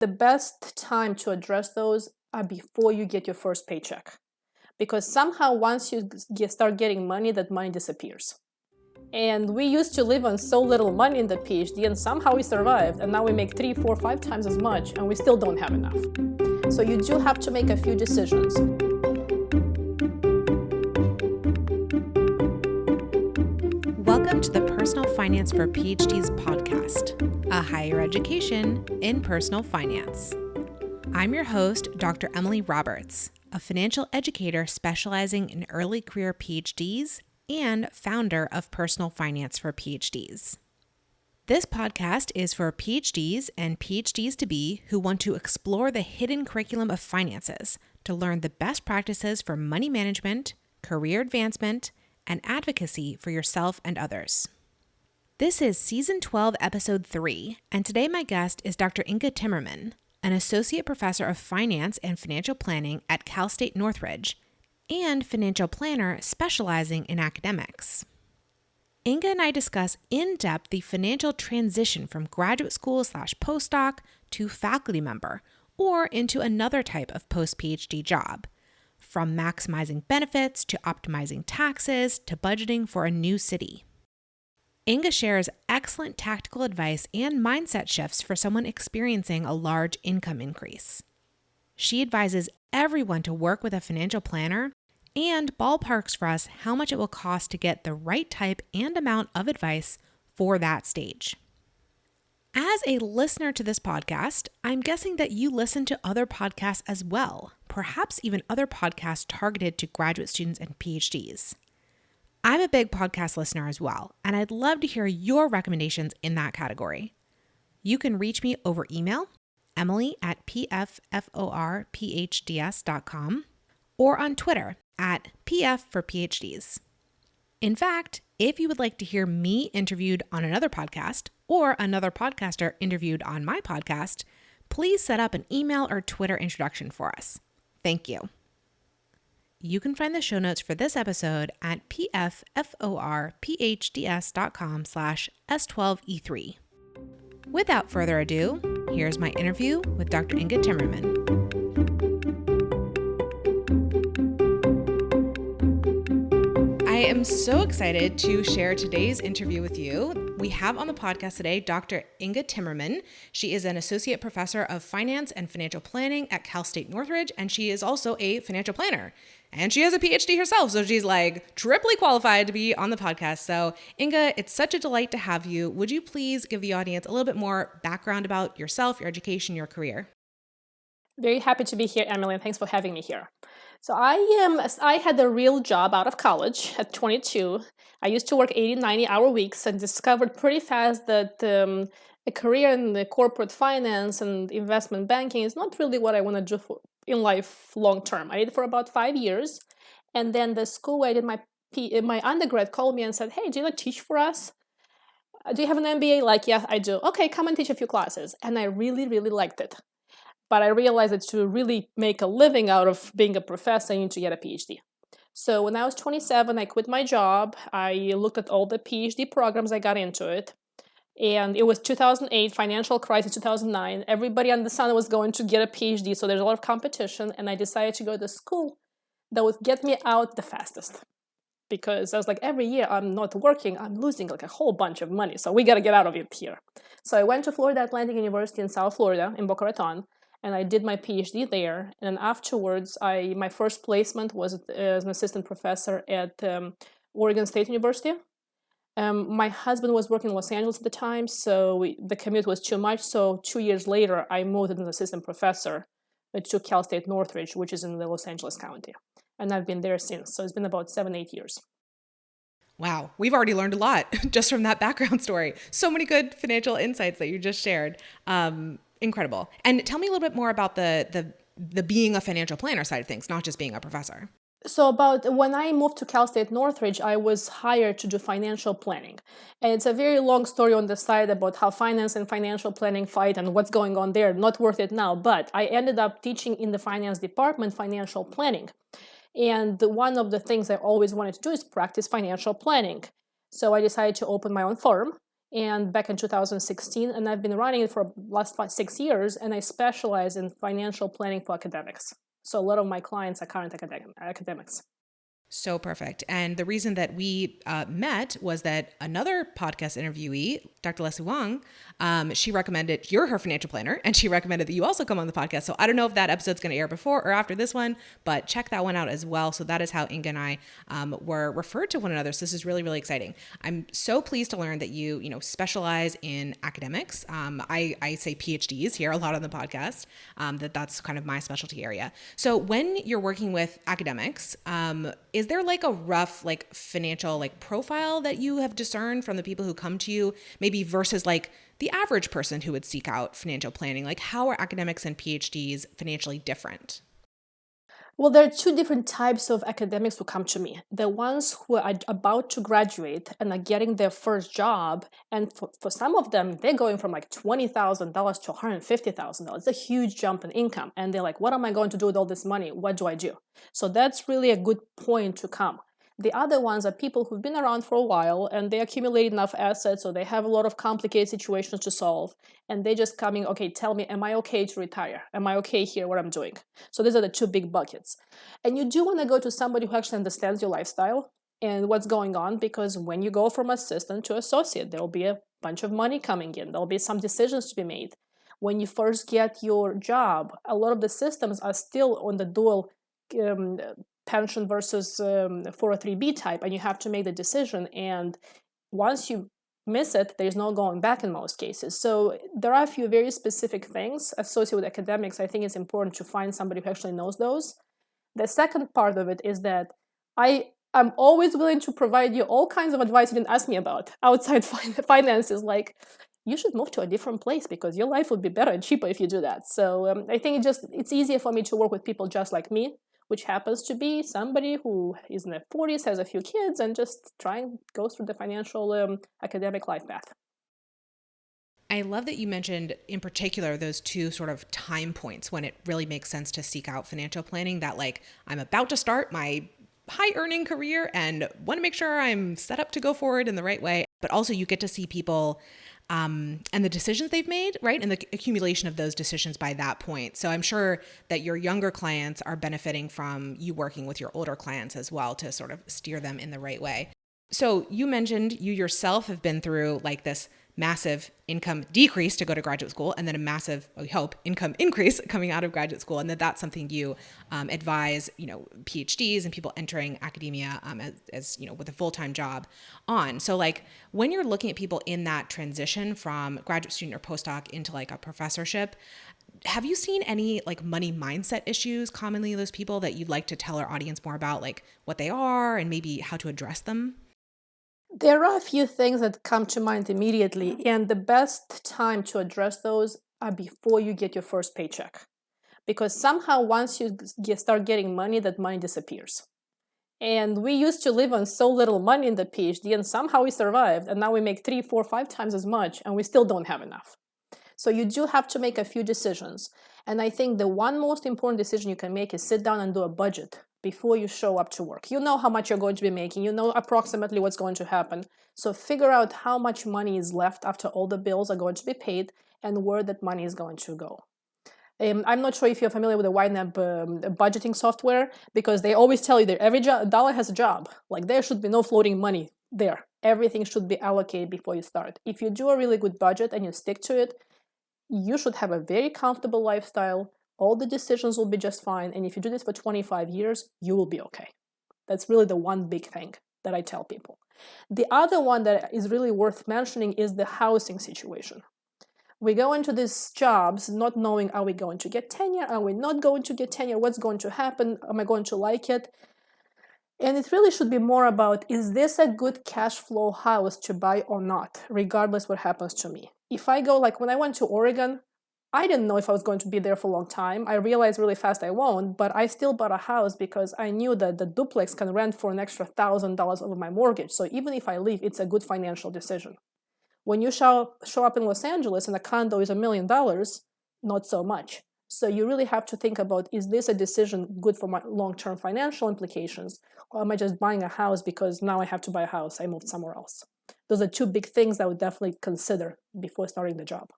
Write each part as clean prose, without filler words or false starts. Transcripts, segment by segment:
the best time to address those are before you get your first paycheck. Because somehow once you start getting money, that money disappears. And we used to live on so little money in the PhD, and somehow we survived, and now we make 3, 4, 5 times as much, and we still don't have enough. So you do have to make a few decisions. Welcome to the Personal Finance for PhDs podcast, a higher education in personal finance. I'm your host, Dr. Emily Roberts, a financial educator specializing in early career PhDs and founder of Personal Finance for PhDs. This podcast is for PhDs and PhDs-to-be who want to explore the hidden curriculum of finances to learn the best practices for money management, career advancement, and advocacy for yourself and others. This is Season 12, Episode 3, and today my guest is Dr. Inga Timmerman, an Associate Professor of Finance and Financial Planning at Cal State Northridge, and financial planner specializing in academics. Inga and I discuss in depth the financial transition from graduate school / postdoc to faculty member or into another type of post-PhD job, from maximizing benefits to optimizing taxes to budgeting for a new city. Inga shares excellent tactical advice and mindset shifts for someone experiencing a large income increase. She advises everyone to work with a financial planner and ballparks for us how much it will cost to get the right type and amount of advice for that stage. As a listener to this podcast, I'm guessing that you listen to other podcasts as well, perhaps even other podcasts targeted to graduate students and PhDs. I'm a big podcast listener as well, and I'd love to hear your recommendations in that category. You can reach me over email, emily@pfforphds.com, or on Twitter @pf4phds. In fact, if you would like to hear me interviewed on another podcast or another podcaster interviewed on my podcast, please set up an email or Twitter introduction for us. Thank you. You can find the show notes for this episode at pfforphds.com/S12E3. Without further ado, here's my interview with Dr. Inga Timmerman. I am so excited to share today's interview with you. We have on the podcast today Dr. Inga Timmerman. She is an associate professor of finance and financial planning at Cal State Northridge, and she is also a financial planner. And she has a PhD herself, so she's like triply qualified to be on the podcast. So Inga, it's such a delight to have you. Would you please give the audience a little bit more background about yourself, your education, your career? Very happy to be here, Emily, and thanks for having me here. So I had a real job out of college at 22. I used to work 80, 90-hour weeks and discovered pretty fast that a career in the corporate finance and investment banking is not really what I want to do in life long term. I did it for about 5 years. And then the school where I did my undergrad called me and said, "Hey, do you teach for us? Do you have an MBA?" Like, "Yeah, I do." "Okay, come and teach a few classes." And I really, really liked it. But I realized that to really make a living out of being a professor, you need to get a PhD. So when I was 27, I quit my job. I looked at all the PhD programs. I got into it. And it was 2008, financial crisis, 2009. Everybody under the sun was going to get a PhD, so there's a lot of competition. And I decided to go to school that would get me out the fastest. Because I was like, every year I'm not working, I'm losing like a whole bunch of money. So we got to get out of it here. So I went to Florida Atlantic University in South Florida, in Boca Raton. And I did my PhD there. And then afterwards, my first placement was as an assistant professor at Oregon State University. My husband was working in Los Angeles at the time, so the commute was too much. So 2 years later, I moved as an assistant professor to Cal State Northridge, which is in the Los Angeles County. And I've been there since. So it's been about 7-8 years. Wow, we've already learned a lot just from that background story. So many good financial insights that you just shared. Incredible. And tell me a little bit more about the being a financial planner side of things, not just being a professor. So about when I moved to Cal State Northridge, I was hired to do financial planning. And it's a very long story on the side about how finance and financial planning fight and what's going on there. Not worth it now, but I ended up teaching in the finance department financial planning. And one of the things I always wanted to do is practice financial planning. So I decided to open my own firm. and back in 2016, and I've been running it for the last 6 years, and I specialize in financial planning for academics. So a lot of my clients are current academics. So perfect. And the reason that we met was that another podcast interviewee, Dr. Leslie Wong, she recommended, you're her financial planner, and she recommended that you also come on the podcast. So I don't know if that episode's going to air before or after this one, but check that one out as well. So that is how Inga and I were referred to one another. So this is really, really exciting. I'm so pleased to learn that you specialize in academics. I say PhDs here a lot on the podcast, that's kind of my specialty area. So when you're working with academics, is there like a rough financial profile that you have discerned from the people who come to you, maybe versus like the average person who would seek out financial planning? Like, how are academics and PhDs financially different? Well, there are two different types of academics who come to me. The ones who are about to graduate and are getting their first job. And for some of them, they're going from like $20,000 to $150,000. It's a huge jump in income. And they're like, what am I going to do with all this money? What do I do? So that's really a good point to come. The other ones are people who've been around for a while and they accumulate enough assets, or they have a lot of complicated situations to solve. And they're just coming, okay, tell me, am I okay to retire? Am I okay here, what I'm doing? So these are the two big buckets. And you do want to go to somebody who actually understands your lifestyle and what's going on, because when you go from assistant to associate, there will be a bunch of money coming in. There'll be some decisions to be made. When you first get your job, a lot of the systems are still on the dual pension versus 403b type, and you have to make the decision. And once you miss it, there's no going back in most cases. So there are a few very specific things associated with academics. I think it's important to find somebody who actually knows those. The second part of it is that I'm always willing to provide you all kinds of advice you didn't ask me about outside finances, like you should move to a different place because your life would be better and cheaper if you do that. So I think it's easier for me to work with people just like me, which happens to be somebody who is in their 40s, has a few kids, and just try and go through the financial academic life path. I love that you mentioned in particular those two sort of time points when it really makes sense to seek out financial planning, that like I'm about to start my high earning career and want to make sure I'm set up to go forward in the right way. But also you get to see people and the decisions they've made, right? And the accumulation of those decisions by that point. So I'm sure that your younger clients are benefiting from you working with your older clients as well to sort of steer them in the right way. So you mentioned you yourself have been through like this massive income decrease to go to graduate school, and then a massive, we hope, income increase coming out of graduate school, and that's something you advise, PhDs and people entering academia as with a full-time job on. So like when you're looking at people in that transition from graduate student or postdoc into like a professorship, have you seen any like money mindset issues commonly in those people that you'd like to tell our audience more about, like what they are and maybe how to address them? There are a few things that come to mind immediately, and the best time to address those are before you get your first paycheck. Because somehow once you start getting money, that money disappears. And we used to live on so little money in the PhD, and somehow we survived, and now we make 3, 4, 5 times as much, and we still don't have enough. So you do have to make a few decisions. And I think the one most important decision you can make is sit down and do a budget before you show up to work. You know how much you're going to be making. You know approximately what's going to happen. So figure out how much money is left after all the bills are going to be paid and where that money is going to go. I'm not sure if you're familiar with the YNAB budgeting software, because they always tell you that every dollar has a job. Like there should be no floating money there. Everything should be allocated before you start. If you do a really good budget and you stick to it, you should have a very comfortable lifestyle. All the decisions will be just fine. And if you do this for 25 years, you will be okay. That's really the one big thing that I tell people. The other one that is really worth mentioning is the housing situation. We go into these jobs not knowing, are we going to get tenure? Are we not going to get tenure? What's going to happen? Am I going to like it? And it really should be more about, is this a good cash flow house to buy or not, regardless what happens to me? If I go, like when I went to Oregon, I didn't know if I was going to be there for a long time. I realized really fast I won't, but I still bought a house because I knew that the duplex can rent for an extra $1,000 over my mortgage. So even if I leave, it's a good financial decision. When you show up in Los Angeles and a condo is $1 million, not so much. So you really have to think about, is this a decision good for my long-term financial implications? Or am I just buying a house because now I have to buy a house, I moved somewhere else? those are two big things I would definitely consider before starting the job.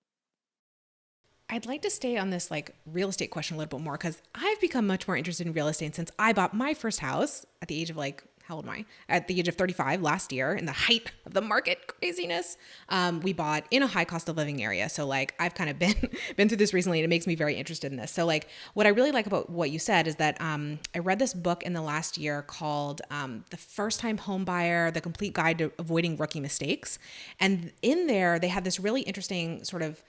I'd like to stay on this like real estate question a little bit more because I've become much more interested in real estate since I bought my first house at the age of like, how old am I? At the age of 35 last year, in the height of the market craziness. We bought in a high cost of living area. So like I've kind of been through this recently and it makes me very interested in this. So like what I really like about what you said is that I read this book in the last year called The First Time Home Buyer, The Complete Guide to Avoiding Rookie Mistakes. And in there, they have this really interesting sort of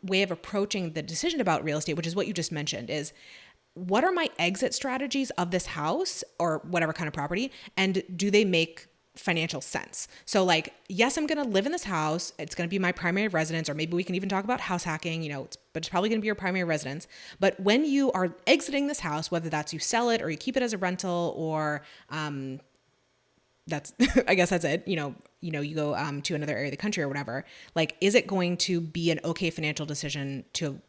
way of approaching the decision about real estate, which is what you just mentioned, is what are my exit strategies of this house or whatever kind of property? And do they make financial sense? So like, yes, I'm going to live in this house. It's going to be my primary residence, or maybe we can even talk about house hacking, but it's probably going to be your primary residence. But when you are exiting this house, whether that's you sell it or you keep it as a rental or, that's, I guess that's it. You go to another area of the country or whatever. Like, is it going to be an okay financial decision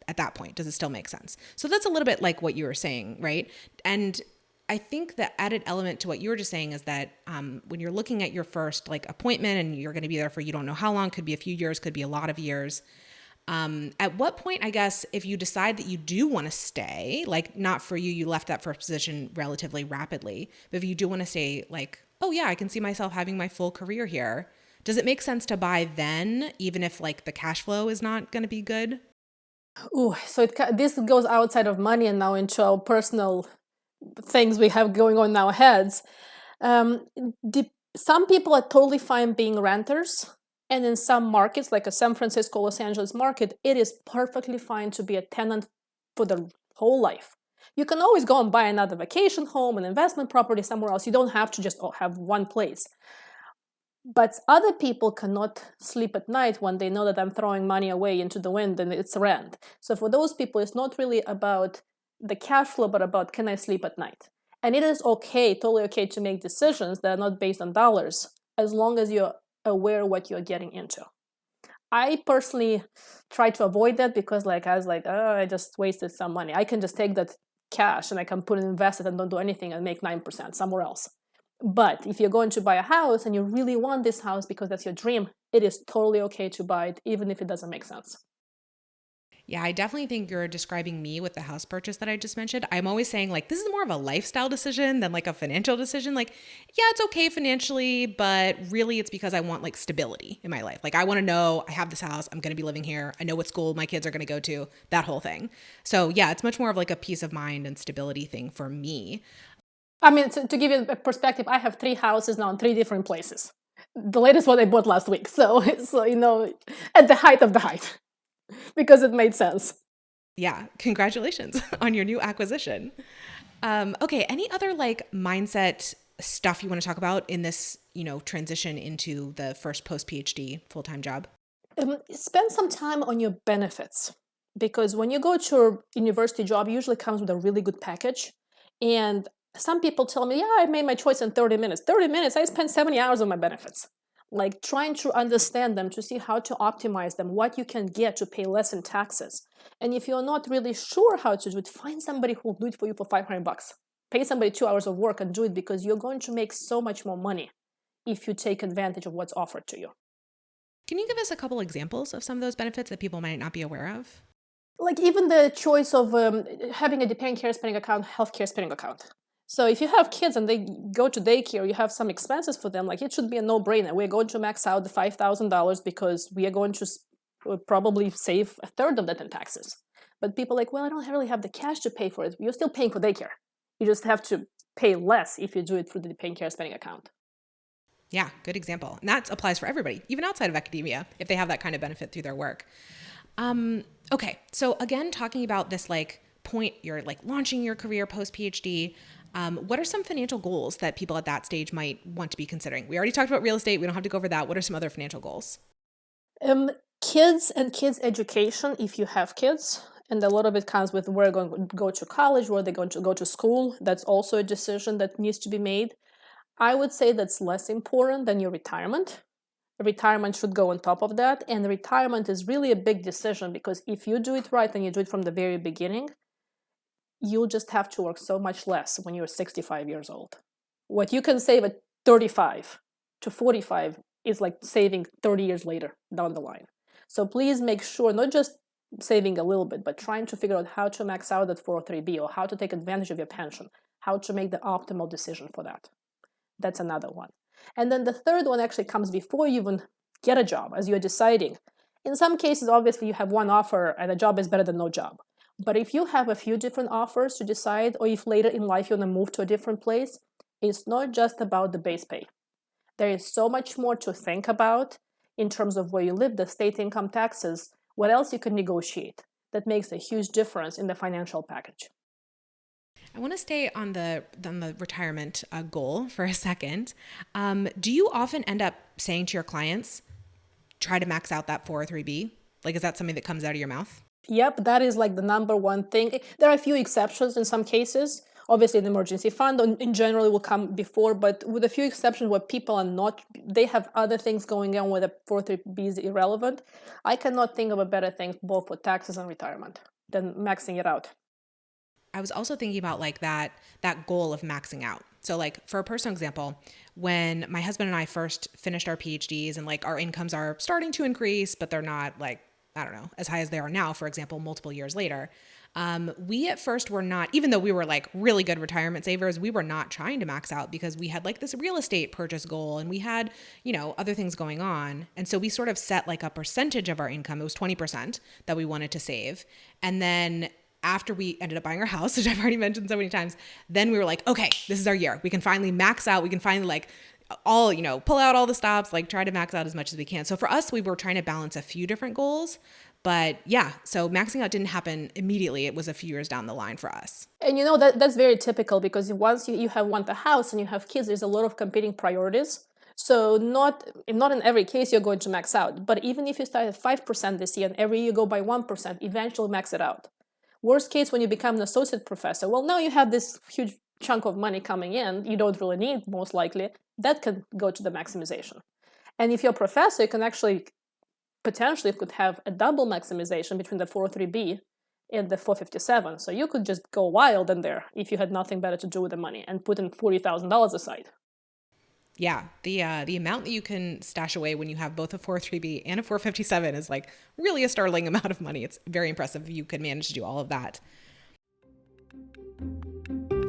at that point? Does it still make sense? So that's a little bit like what you were saying, right? And I think the added element to what you were just saying is that when you're looking at your first like appointment and you're going to be there for you don't know how long, could be a few years, could be a lot of years. At what point, I guess, if you decide that you do want to stay, like not for you, you left that first position relatively rapidly, but if you do want to stay, like, oh yeah, I can see myself having my full career here. Does it make sense to buy then, even if like the cash flow is not going to be good? Ooh, so this goes outside of money and now into our personal things we have going on in our heads. Some people are totally fine being renters. And in some markets, like a San Francisco, Los Angeles market, it is perfectly fine to be a tenant for the whole life. You can always go and buy another vacation home, an investment property somewhere else. You don't have to just have one place. But other people cannot sleep at night when they know that I'm throwing money away into the wind and it's rent. So for those people, it's not really about the cash flow, but about can I sleep at night? And it is okay, totally okay to make decisions that are not based on dollars, as long as you're aware what you're getting into. I personally try to avoid that because I was like, oh, I just wasted some money. I can just take that cash and I can put it invested and don't do anything and make 9% somewhere else. But if you're going to buy a house and you really want this house because that's your dream, it is totally okay to buy it, even if it doesn't make sense. Yeah, I definitely think you're describing me with the house purchase that I just mentioned. I'm always saying like, this is more of a lifestyle decision than like a financial decision. Like, yeah, it's okay financially, but really it's because I want like stability in my life. Like I want to know I have this house, I'm going to be living here. I know what school my kids are going to go to, that whole thing. So yeah, it's much more of like a peace of mind and stability thing for me. I mean, to give you a perspective, I have 3 houses now in 3 different places. The latest one I bought last week. So at the height of the height. Because it made sense. Yeah, congratulations on your new acquisition. Okay, any other like mindset stuff you want to talk about in this, transition into the first post-PhD full-time job? Spend some time on your benefits, because when you go to a university job, it usually comes with a really good package. And some people tell me, yeah, I made my choice in 30 minutes. 30 minutes, I spent 70 hours on my benefits. Like trying to understand them, to see how to optimize them, what you can get to pay less in taxes. And if you're not really sure how to do it, find somebody who will do it for you for $500. Pay somebody 2 hours of work and do it, because you're going to make so much more money if you take advantage of what's offered to you. Can you give us a couple examples of some of those benefits that people might not be aware of? Like even the choice of having a dependent care spending account, healthcare spending account. So if you have kids and they go to daycare, you have some expenses for them, like it should be a no-brainer. We're going to max out the $5,000 because we are going to probably save a third of that in taxes. But people are like, well, I don't really have the cash to pay for it. You're still paying for daycare. You just have to pay less if you do it through the dependent care spending account. Yeah, good example. And that applies for everybody, even outside of academia, if they have that kind of benefit through their work. Okay, so again, talking about this like point, you're like launching your career post-PhD. What are some financial goals that people at that stage might want to be considering? We already talked about real estate. We don't have to go over that. What are some other financial goals? Kids and kids' education, if you have kids. And a lot of it comes with where they're going to go to college, where they're going to go to school. That's also a decision that needs to be made. I would say that's less important than your retirement. Retirement should go on top of that. And retirement is really a big decision, because if you do it right and you do it from the very beginning, you'll just have to work so much less when you're 65 years old. What you can save at 35 to 45 is like saving 30 years later down the line. So please make sure, not just saving a little bit, but trying to figure out how to max out that 403b, or how to take advantage of your pension, how to make the optimal decision for that. That's another one. And then the third one actually comes before you even get a job, as you're deciding. In some cases, obviously, you have one offer and a job is better than no job. But if you have a few different offers to decide, or if later in life you want to move to a different place, it's not just about the base pay. There is so much more to think about in terms of where you live, the state income taxes, what else you can negotiate that makes a huge difference in the financial package. I want to stay on the retirement goal for a second. Do you often end up saying to your clients, try to max out that 403b? Like, is that something that comes out of your mouth? Yep, that is like the number one thing. There are a few exceptions in some cases. Obviously, the emergency fund in general will come before, but with a few exceptions where people are not, they have other things going on where the 403b is irrelevant. I cannot think of a better thing both for taxes and retirement than maxing it out. I was also thinking about like that goal of maxing out. So like for a personal example, when my husband and I first finished our PhDs and like our incomes are starting to increase, but they're not like, I don't know, as high as they are now, for example, multiple years later, we at first were not, even though we were like really good retirement savers, we were not trying to max out because we had like this real estate purchase goal and we had, other things going on. And so we sort of set like a percentage of our income. It was 20% that we wanted to save. And then after we ended up buying our house, which I've already mentioned so many times, then we were like, okay, this is our year. We can finally max out. We can finally like pull out all the stops, like try to max out as much as we can. So for us, we were trying to balance a few different goals, but yeah, so maxing out didn't happen immediately. It was a few years down the line for us. And that's very typical because once you want a house and you have kids, there's a lot of competing priorities. So not in every case you're going to max out, but even if you start at 5% this year and every year you go by 1%, eventually max it out. Worst case, when you become an associate professor, well, now you have this huge chunk of money coming in you don't really need, most likely. That can go to the maximization. And if you're a professor, you can actually potentially could have a double maximization between the 403b and the 457. So you could just go wild in there if you had nothing better to do with the money and put in $40,000 aside. Yeah, the amount that you can stash away when you have both a 403b and a 457 is like really a startling amount of money. It's very impressive if you could manage to do all of that.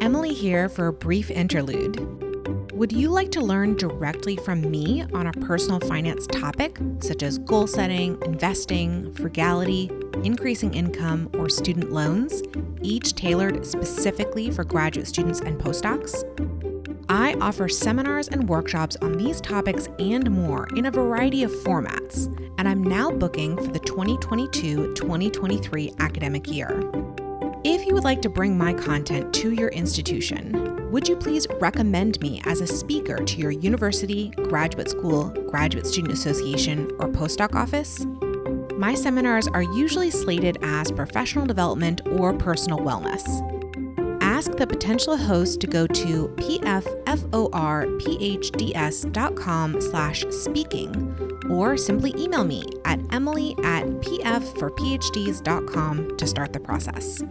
Emily here for a brief interlude. Would you like to learn directly from me on a personal finance topic, such as goal setting, investing, frugality, increasing income, or student loans, each tailored specifically for graduate students and postdocs? I offer seminars and workshops on these topics and more in a variety of formats, and I'm now booking for the 2022-2023 academic year. If you would like to bring my content to your institution, would you please recommend me as a speaker to your university, graduate school, graduate student association, or postdoc office? My seminars are usually slated as professional development or personal wellness. Ask the potential host to go to pfforphds.com/speaking or simply email me at emily@pfforphds.com to start the process.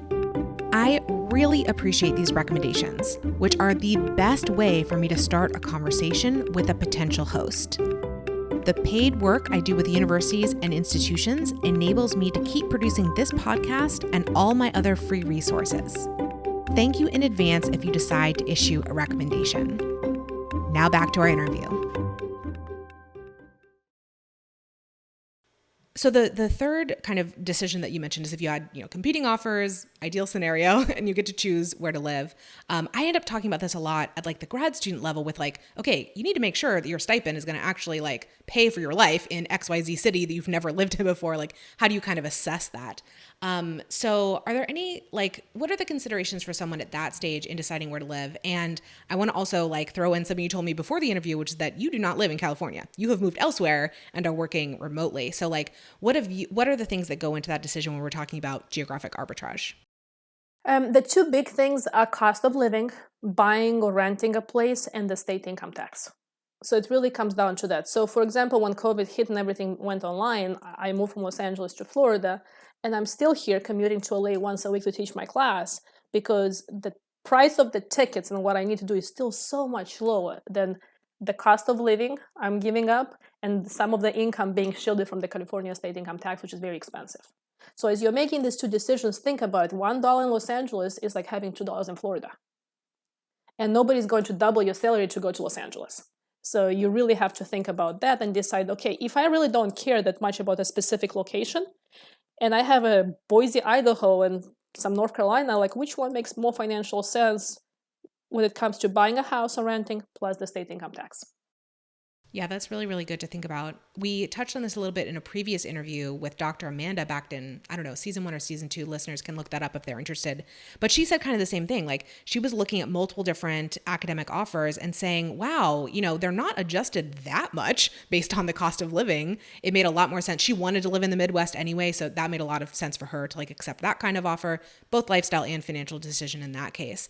I really appreciate these recommendations, which are the best way for me to start a conversation with a potential host. The paid work I do with universities and institutions enables me to keep producing this podcast and all my other free resources. Thank you in advance if you decide to issue a recommendation. Now back to our interview. So the third kind of decision that you mentioned is if you had, competing offers, ideal scenario, and you get to choose where to live. I end up talking about this a lot at like the grad student level with like, okay, you need to make sure that your stipend is going to actually like pay for your life in XYZ city that you've never lived in before. Like, how do you kind of assess that? So are there any, what are the considerations for someone at that stage in deciding where to live? And I want to also throw in something you told me before the interview, which is that you do not live in California. You have moved elsewhere and are working remotely. So what are the things that go into that decision when we're talking about geographic arbitrage? The two big things are cost of living, buying or renting a place, and the state income tax. So it really comes down to that. So for example, when COVID hit and everything went online, I moved from Los Angeles to Florida, and I'm still here commuting to LA once a week to teach my class because the price of the tickets and what I need to do is still so much lower than the cost of living I'm giving up and some of the income being shielded from the California state income tax, which is very expensive. So as you're making these two decisions, think about $1 in Los Angeles is like having $2 in Florida. And nobody's going to double your salary to go to Los Angeles. So you really have to think about that and decide, okay, if I really don't care that much about a specific location, and I have a Boise, Idaho, and some North Carolina, like which one makes more financial sense when it comes to buying a house or renting, plus the state income tax? Yeah, that's really, really good to think about. We touched on this a little bit in a previous interview with Dr. Amanda back in, I don't know, season 1 or season 2. Listeners can look that up if they're interested. But she said kind of the same thing. Like she was looking at multiple different academic offers and saying, wow, they're not adjusted that much based on the cost of living. It made a lot more sense. She wanted to live in the Midwest anyway, so that made a lot of sense for her to accept that kind of offer, both lifestyle and financial decision in that case.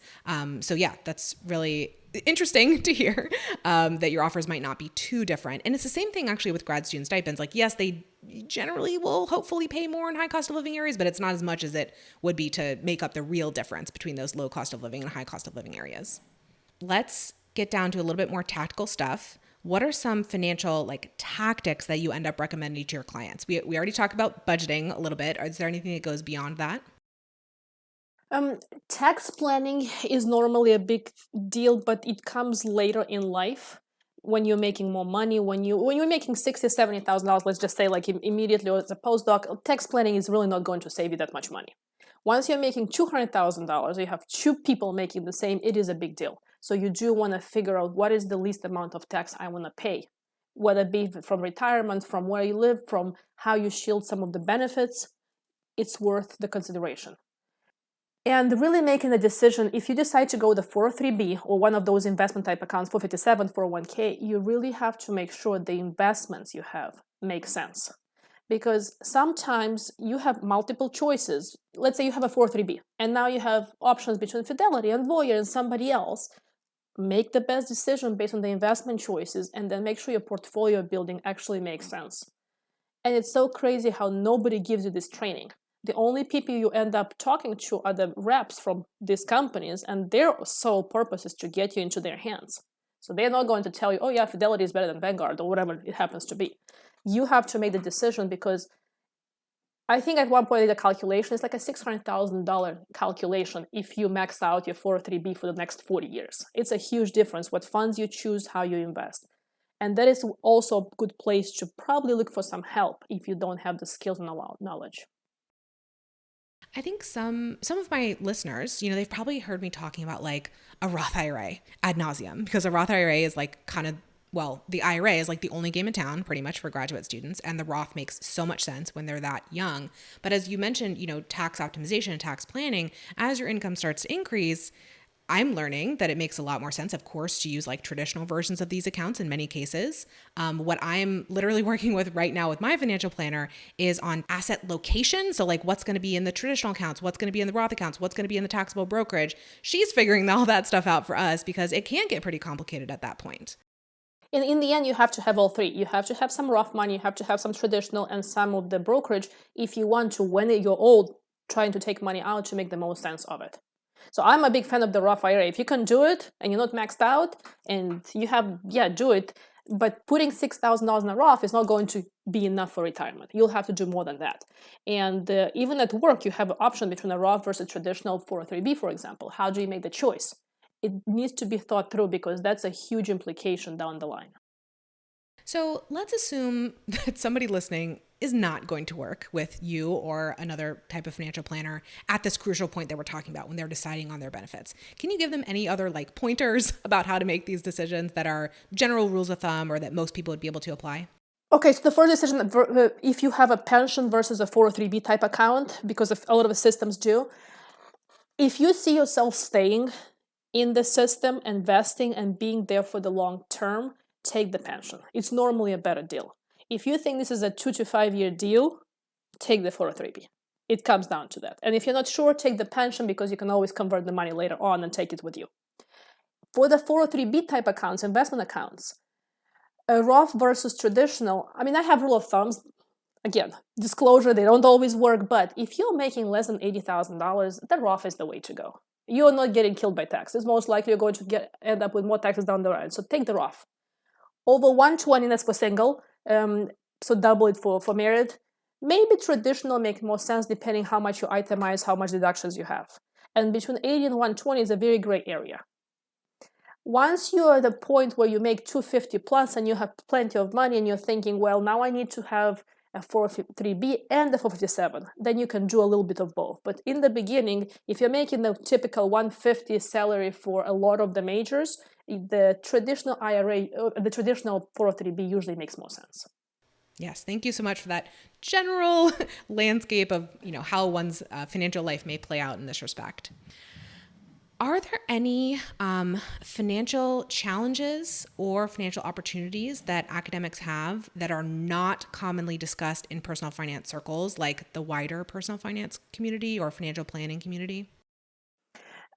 So yeah, that's really interesting to hear that your offers might not be too different. And it's the same thing actually with grad student stipends. Yes, they generally will hopefully pay more in high cost of living areas, but it's not as much as it would be to make up the real difference between those low cost of living and high cost of living areas. Let's get down to a little bit more tactical stuff. What are some financial tactics that you end up recommending to your clients? We already talked about budgeting a little bit. Is there anything that goes beyond that? Tax planning is normally a big deal, but it comes later in life when you're making more money. When you're making $60,000, $70,000, let's just say immediately as a postdoc, tax planning is really not going to save you that much money. Once you're making $200,000, you have 2 people making the same, it is a big deal. So you do want to figure out what is the least amount of tax I want to pay, whether it be from retirement, from where you live, from how you shield some of the benefits. It's worth the consideration. And really making a decision, if you decide to go the 403B or one of those investment type accounts, 457, 401k, you really have to make sure the investments you have make sense. Because sometimes you have multiple choices. Let's say you have a 403B, and now you have options between Fidelity and Voya and somebody else. Make the best decision based on the investment choices, and then make sure your portfolio building actually makes sense. And it's so crazy how nobody gives you this training. The only people you end up talking to are the reps from these companies, and their sole purpose is to get you into their hands. So they're not going to tell you, oh yeah, Fidelity is better than Vanguard or whatever it happens to be. You have to make the decision, because I think at one point the calculation is like a $600,000 calculation if you max out your 403B for the next 40 years. It's a huge difference what funds you choose, how you invest. And that is also a good place to probably look for some help if you don't have the skills and knowledge. I think some of my listeners, they've probably heard me talking about a Roth IRA ad nauseum, because a Roth IRA is the IRA is the only game in town pretty much for graduate students. And the Roth makes so much sense when they're that young. But as you mentioned, tax optimization and tax planning, as your income starts to increase, I'm learning that it makes a lot more sense, of course, to use traditional versions of these accounts in many cases. What I'm literally working with right now with my financial planner is on asset location. So what's going to be in the traditional accounts, what's going to be in the Roth accounts, what's going to be in the taxable brokerage. She's figuring all that stuff out for us, because it can get pretty complicated at that point. In the end, you have to have all three. You have to have some Roth money, you have to have some traditional and some of the brokerage if you want to, when you're old, trying to take money out to make the most sense of it. So I'm a big fan of the Roth IRA. If you can do it and you're not maxed out and you have, do it. But putting $6,000 in a Roth is not going to be enough for retirement. You'll have to do more than that. And even at work, you have an option between a Roth versus traditional 403B, for example. How do you make the choice? It needs to be thought through, because that's a huge implication down the line. So let's assume that somebody listening is not going to work with you or another type of financial planner at this crucial point that we're talking about when they're deciding on their benefits. Can you give them any other pointers about how to make these decisions that are general rules of thumb or that most people would be able to apply? Okay, so the first decision, if you have a pension versus a 403B type account, because a lot of the systems do, if you see yourself staying in the system, investing and being there for the long term, take the pension. It's normally a better deal. If you think this is a 2 to 5 year deal, take the 403B. It comes down to that. And if you're not sure, take the pension, because you can always convert the money later on and take it with you. For the 403B type accounts, investment accounts, a Roth versus traditional, I have rule of thumbs. Again, disclosure, they don't always work, but if you're making less than $80,000, the Roth is the way to go. You're not getting killed by taxes. Most likely you're going to end up with more taxes down the line. So take the Roth. Over 120, that's for single, so double it for married. Maybe traditional make more sense depending how much you itemize, how much deductions you have. And between 80 and 120 is a very gray area. Once you're at the point where you make 250 plus and you have plenty of money and you're thinking, well, now I need to have a 403B and a 457, then you can do a little bit of both. But in the beginning, if you're making the typical 150 salary for a lot of the majors, the traditional IRA, the traditional 403B usually makes more sense. Yes, thank you so much for that general landscape of how one's financial life may play out in this respect. Are there any financial challenges or financial opportunities that academics have that are not commonly discussed in personal finance circles, like the wider personal finance community or financial planning community?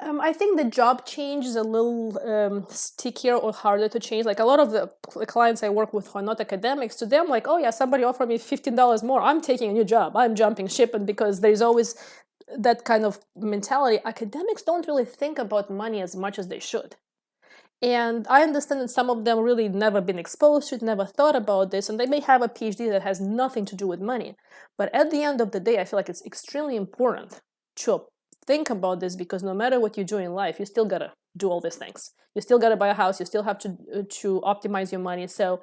I think the job change is a little stickier or harder to change. Like a lot of the clients I work with who are not academics, to them, like, oh yeah, somebody offered me $15 more, I'm taking a new job, I'm jumping ship, and because there's always that kind of mentality. Academics don't really think about money as much as they should. And I understand that some of them really never been exposed to it, never thought about this, and they may have a PhD that has nothing to do with money. But at the end of the day, I feel like it's extremely important to think about this, because no matter what you do in life, you still gotta do all these things. You still gotta buy a house, you still have to optimize your money. So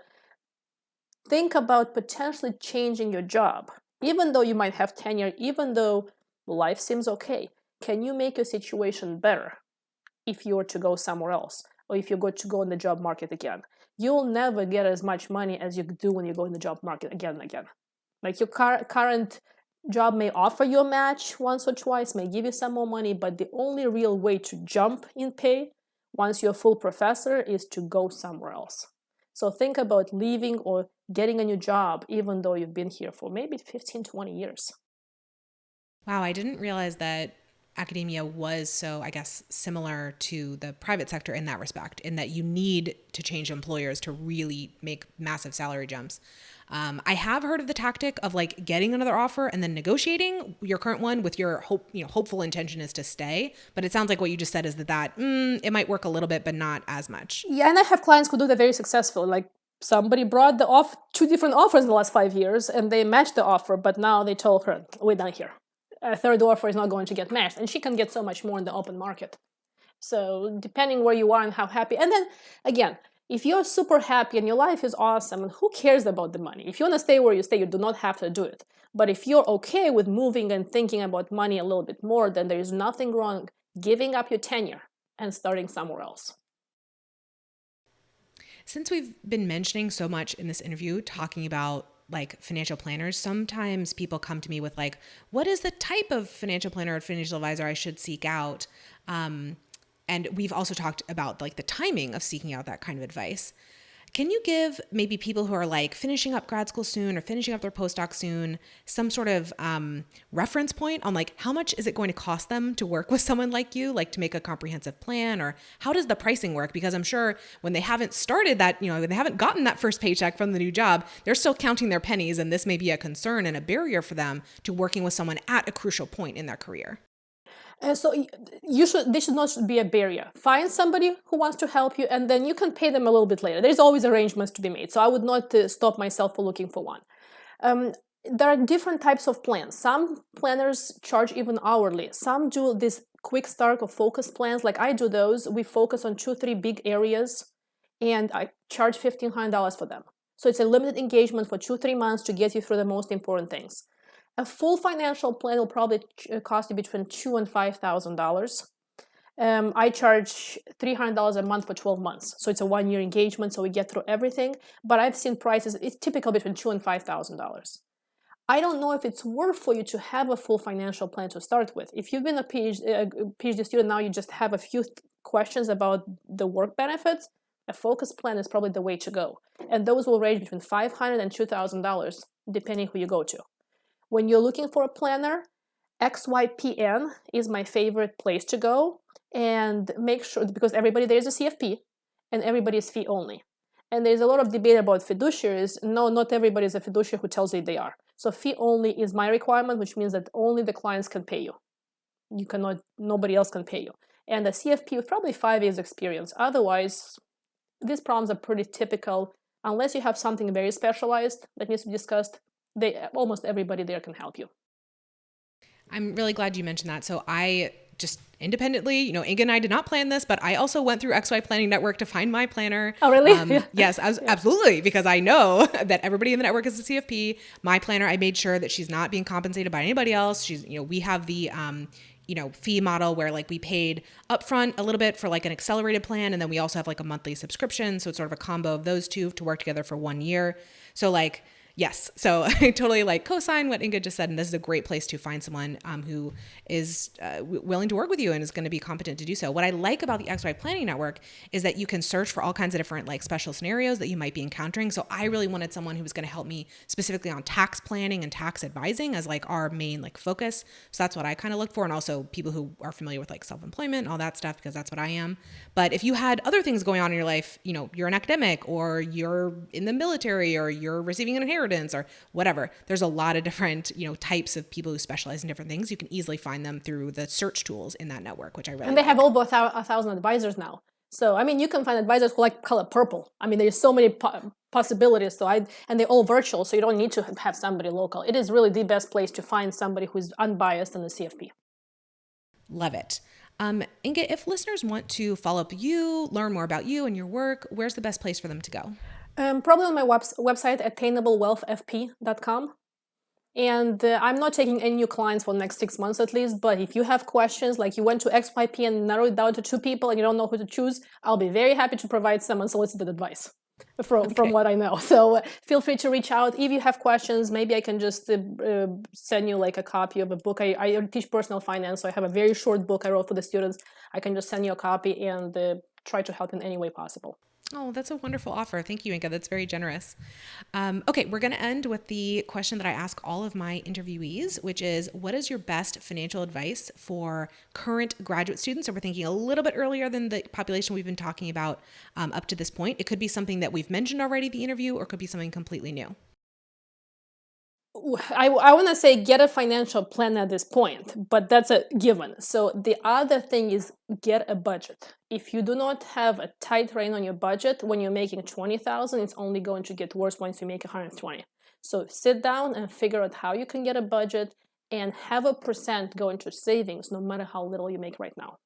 think about potentially changing your job. Even though you might have tenure, even though life seems okay, can you make your situation better if you were to go somewhere else, or if you're going to go in the job market again? You'll never get as much money as you do when you go in the job market again and again. Like your current job may offer you a match once or twice, may give you some more money, but the only real way to jump in pay once you're a full professor is to go somewhere else. So think about leaving or getting a new job, even though you've been here for maybe 15, 20 years. Wow, I didn't realize that academia was so, I guess, similar to the private sector in that respect, in that you need to change employers to really make massive salary jumps. I have heard of the tactic of like getting another offer and then negotiating your current one with your hopeful intention is to stay. But it sounds like what you just said is that it might work a little bit, but not as much. Yeah, and I have clients who do that very successfully. Like somebody brought two different offers in the last 5 years, and they matched the offer, but now they told her, we're done here. A third offer is not going to get matched, and she can get so much more in the open market. So depending where you are and how happy, and then again, if you're super happy and your life is awesome, and who cares about the money? If you want to stay where you stay, you do not have to do it. But if you're okay with moving and thinking about money a little bit more, then there is nothing wrong giving up your tenure and starting somewhere else. Since we've been mentioning so much in this interview, talking about like financial planners, sometimes people come to me with like, what is the type of financial planner or financial advisor I should seek out? And we've also talked about like the timing of seeking out that kind of advice. Can you give maybe people who are like finishing up grad school soon or finishing up their postdoc soon some sort of reference point on like how much is it going to cost them to work with someone like you, like to make a comprehensive plan, or how does the pricing work? Because I'm sure when they haven't started that, when they haven't gotten that first paycheck from the new job, they're still counting their pennies, and this may be a concern and a barrier for them to working with someone at a crucial point in their career. So this should not be a barrier. Find somebody who wants to help you, and then you can pay them a little bit later. There's always arrangements to be made. So I would not stop myself for looking for one. There are different types of plans. Some planners charge even hourly. Some do these quick start or focus plans. Like I do those. We focus on 2-3 big areas, and I charge $1,500 for them. So it's a limited engagement for 2-3 months to get you through the most important things. A full financial plan will probably cost you between $2,000 and $5,000. I charge $300 a month for 12 months. So it's a 1-year engagement, so we get through everything. But I've seen prices, it's typical between $2,000 and $5,000. I don't know if it's worth for you to have a full financial plan to start with. If you've been a PhD student, now you just have a few questions about the work benefits, a focus plan is probably the way to go. And those will range between $500 and $2,000, depending who you go to. When you're looking for a planner, XYPN is my favorite place to go, and make sure, because everybody there is a CFP and everybody is fee only. And there's a lot of debate about fiduciaries. No, not everybody is a fiduciary who tells you they are. So fee only is my requirement, which means that only the clients can pay you. Nobody else can pay you. And a CFP with probably 5 years experience. Otherwise, these problems are pretty typical unless you have something very specialized that needs to be discussed, almost everybody there can help you. I'm really glad you mentioned that. So I just independently, Inga and I did not plan this, but I also went through XY Planning Network to find my planner. Oh, really? Yes, absolutely. Because I know that everybody in the network is a CFP. My planner, I made sure that she's not being compensated by anybody else. She's, we have the, fee model where like we paid upfront a little bit for like an accelerated plan. And then we also have like a monthly subscription. So it's sort of a combo of those two to work together for 1 year. So like, yes. So I totally like co-sign what Inga just said. And this is a great place to find someone who is willing to work with you and is going to be competent to do so. What I like about the XY Planning Network is that you can search for all kinds of different like special scenarios that you might be encountering. So I really wanted someone who was going to help me specifically on tax planning and tax advising as like our main like focus. So that's what I kind of look for. And also people who are familiar with like self-employment and all that stuff, because that's what I am. But if you had other things going on in your life, you're an academic or you're in the military or you're receiving an inheritance or whatever. There's a lot of different, types of people who specialize in different things. You can easily find them through the search tools in that network, which I really And they have over 1,000 advisors now. So, you can find advisors who like color purple. There's so many possibilities. And they're all virtual, so you don't need to have somebody local. It is really the best place to find somebody who's unbiased in the CFP. Love it. Inga, if listeners want to follow up with you, learn more about you and your work, where's the best place for them to go? Probably on my website, attainablewealthfp.com. And I'm not taking any new clients for the next 6 months at least. But if you have questions, like you went to XYP and narrowed it down to 2 people and you don't know who to choose, I'll be very happy to provide some unsolicited advice from what I know. So feel free to reach out. If you have questions, maybe I can just send you like a copy of a book. I teach personal finance, so I have a very short book I wrote for the students. I can just send you a copy and try to help in any way possible. Oh, that's a wonderful offer. Thank you, Inga. That's very generous. Okay, we're going to end with the question that I ask all of my interviewees, which is, what is your best financial advice for current graduate students? So we're thinking a little bit earlier than the population we've been talking about up to this point. It could be something that we've mentioned already in the interview, or it could be something completely new. I want to say get a financial plan at this point, but that's a given. So the other thing is get a budget. If you do not have a tight rein on your budget, when you're making $20,000, it's only going to get worse once you make $120,000. So sit down and figure out how you can get a budget and have a percent go into savings, no matter how little you make right now.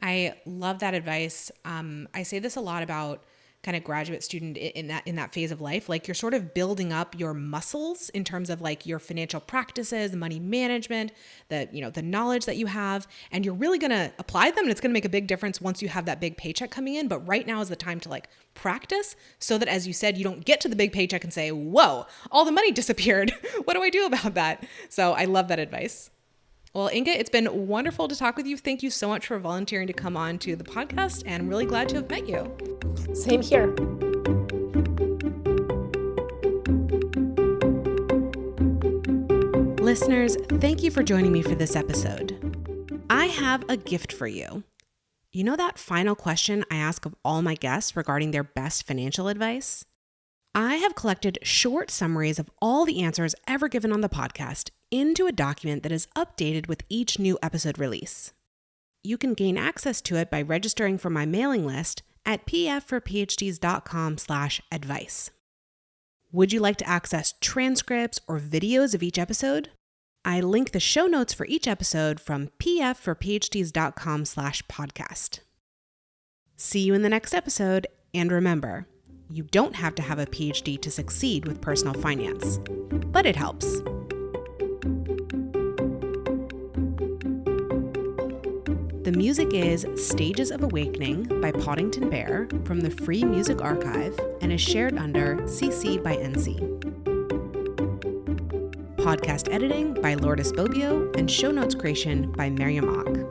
I love that advice. I say this a lot about kind of graduate student in that phase of life. Like you're sort of building up your muscles in terms of like your financial practices, money management, the knowledge that you have, and you're really going to apply them. And it's going to make a big difference once you have that big paycheck coming in. But right now is the time to like practice so that, as you said, you don't get to the big paycheck and say, whoa, all the money disappeared. What do I do about that? So I love that advice. Well, Inga, it's been wonderful to talk with you. Thank you so much for volunteering to come on to the podcast, and I'm really glad to have met you. Same here. Listeners, thank you for joining me for this episode. I have a gift for you. You know that final question I ask of all my guests regarding their best financial advice? I have collected short summaries of all the answers ever given on the podcast into a document that is updated with each new episode release. You can gain access to it by registering for my mailing list at pfforphds.com/advice. Would you like to access transcripts or videos of each episode? I link the show notes for each episode from pfforphds.com/podcast. See you in the next episode, and remember, you don't have to have a PhD to succeed with personal finance, but it helps. The music is Stages of Awakening by Poddington Bear from the Free Music Archive and is shared under CC by NC. Podcast editing by Lourdes Bobbio and show notes creation by Miriam Ock.